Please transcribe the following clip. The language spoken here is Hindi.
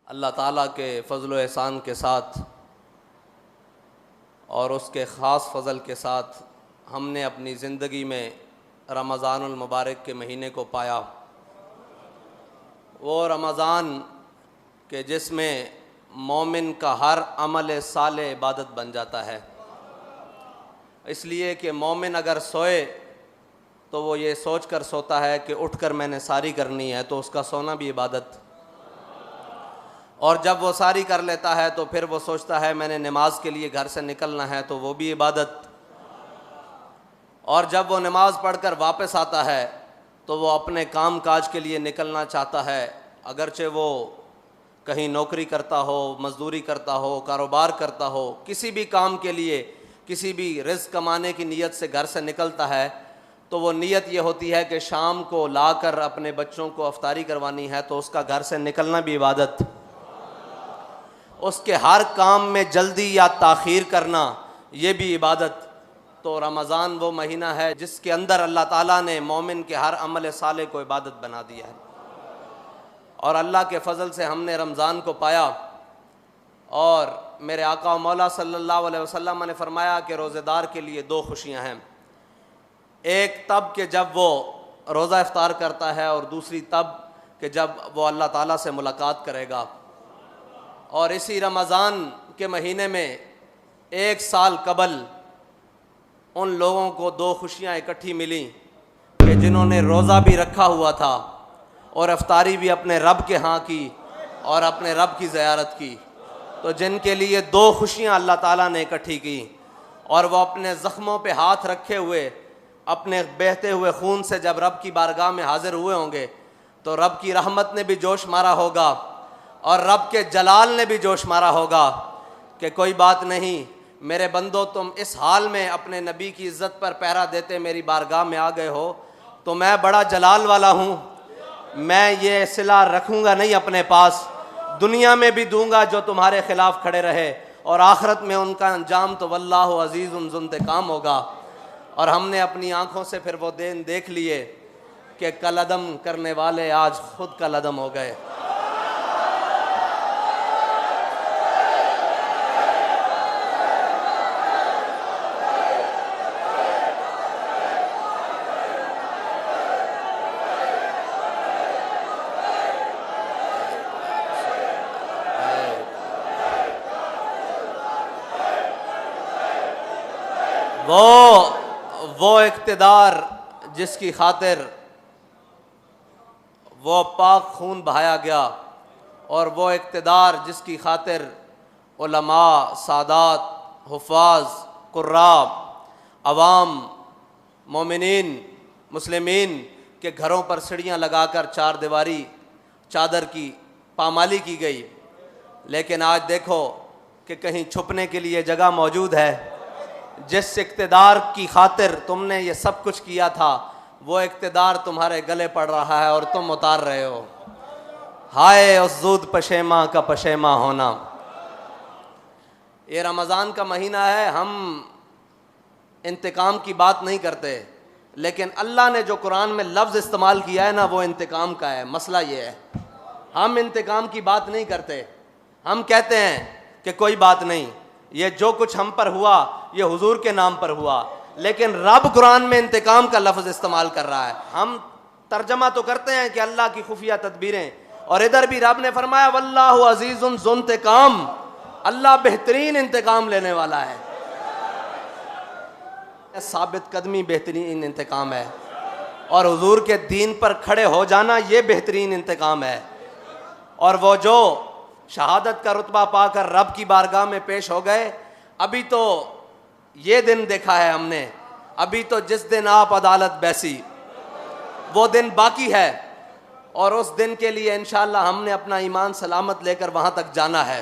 अल्लाह ताला के फ़ज़ल व एहसान के साथ और उसके ख़ास फ़ज़ल के साथ हमने अपनी ज़िंदगी में रमज़ानुल मुबारक के महीने को पाया। वो रमज़ान के जिसमें मोमिन का हर अमल साले इबादत बन जाता है, इसलिए कि मोमिन अगर सोए तो वो ये सोच कर सोता है कि उठकर मैंने सारी करनी है, तो उसका सोना भी इबादत। और जब वो सारी कर लेता है तो फिर वो सोचता है मैंने नमाज के लिए घर से निकलना है, तो वो भी इबादत। और जब वो नमाज़ पढ़कर वापस आता है तो वो अपने काम काज के लिए निकलना चाहता है, अगरचे वो कहीं नौकरी करता हो, मज़दूरी करता हो, कारोबार करता हो, किसी भी काम के लिए, किसी भी रिज़्क़ कमाने की नीयत से घर से निकलता है, तो वो नीयत ये होती है कि शाम को लाकर अपने बच्चों को अफ्तारी करवानी है, तो उसका घर से निकलना भी इबादत। उसके हर काम में जल्दी या ताख़ीर करना ये भी इबादत। तो रमज़ान वो महीना है जिसके अंदर अल्लाह ताला ने मोमिन के हर अमल साले को इबादत बना दिया है। और अल्लाह के फ़ज़ल से हमने रमज़ान को पाया। और मेरे आका व मौला सल्लल्लाहु अलैहि वसल्लम ने फ़रमाया कि रोज़ेदार के लिए दो खुशियाँ हैं, एक तब कि जब वो रोज़ा इफ्तार करता है, और दूसरी तब कि जब वो अल्लाह ताला से मुलाकात करेगा। और इसी रमज़ान के महीने में एक साल कबल उन लोगों को दो खुशियाँ इकट्ठी मिली कि जिन्होंने रोज़ा भी रखा हुआ था और इफ्तारी भी अपने रब के यहाँ की और अपने रब की ज़ियारत की। तो जिनके लिए दो खुशियाँ अल्लाह ताला ने इकट्ठी की, और वह अपने ज़ख्मों पे हाथ रखे हुए अपने बहते हुए खून से जब रब की बारगाह में हाज़िर हुए होंगे, तो रब की रहमत ने भी जोश मारा होगा और रब के जलाल ने भी जोश मारा होगा कि कोई बात नहीं मेरे बंदो, तुम इस हाल में अपने नबी की इज़्ज़त पर पहरा देते मेरी बारगाह में आ गए हो, तो मैं बड़ा जलाल वाला हूँ, मैं ये सिला रखूँगा नहीं अपने पास, दुनिया में भी दूँगा जो तुम्हारे ख़िलाफ़ खड़े रहे, और आखिरत में उनका अंजाम तो वल्लाहु अज़ीज़ुन ज़ुंतिक़ाम होगा। और हमने अपनी आँखों से फिर वो दिन देख लिए कि कलअदम करने वाले आज खुद कलअदम हो गए। वो इक़्तिदार जिसकी खातिर वो पाक खून बहाया गया, और वो इक़्तिदार जिसकी खातिर उलमा, सादात, हुफ़ाज़, कुर्राब, अवाम, मोमिनीन, मुस्लिमीन के घरों पर सीढ़ियाँ लगाकर चार दीवारी चादर की पामाली की गई। लेकिन आज देखो कि कहीं छुपने के लिए जगह मौजूद है। जिस इक़्तिदार की खातिर तुमने ये सब कुछ किया था, वो इक़्तिदार तुम्हारे गले पड़ रहा है और तुम उतार रहे हो। हाय उस ज़ूद पशेमा का पशेमा होना। ये रमज़ान का महीना है, हम इंतकाम की बात नहीं करते, लेकिन अल्लाह ने जो कुरान में लफ्ज़ इस्तेमाल किया है ना, वो इंतकाम का है। मसला ये है, हम इंतकाम की बात नहीं करते। हम कहते हैं कि कोई बात नहीं, ये जो कुछ हम पर हुआ ये हुजूर के नाम पर हुआ, लेकिन रब कुरान में इंतकाम का लफ्ज़ इस्तेमाल कर रहा है। हम तर्जमा तो करते हैं कि अल्लाह की खुफिया तदबीरें, और इधर भी रब ने फरमाया वल्लाहु अज़ीज़ुन ज़ुंतिक़ाम, अल्लाह बेहतरीन इंतकाम लेने वाला है। साबित कदमी बेहतरीन इंतकाम है, और हुजूर के दीन पर खड़े हो जाना ये बेहतरीन इंतकाम है। और वो जो शहादत का रुतबा पाकर रब की बारगाह में पेश हो गए, अभी तो ये दिन देखा है हमने, अभी तो जिस दिन आप अदालत बैसी वो दिन बाकी है, और उस दिन के लिए इंशाअल्लाह हमने अपना ईमान सलामत लेकर वहाँ तक जाना है।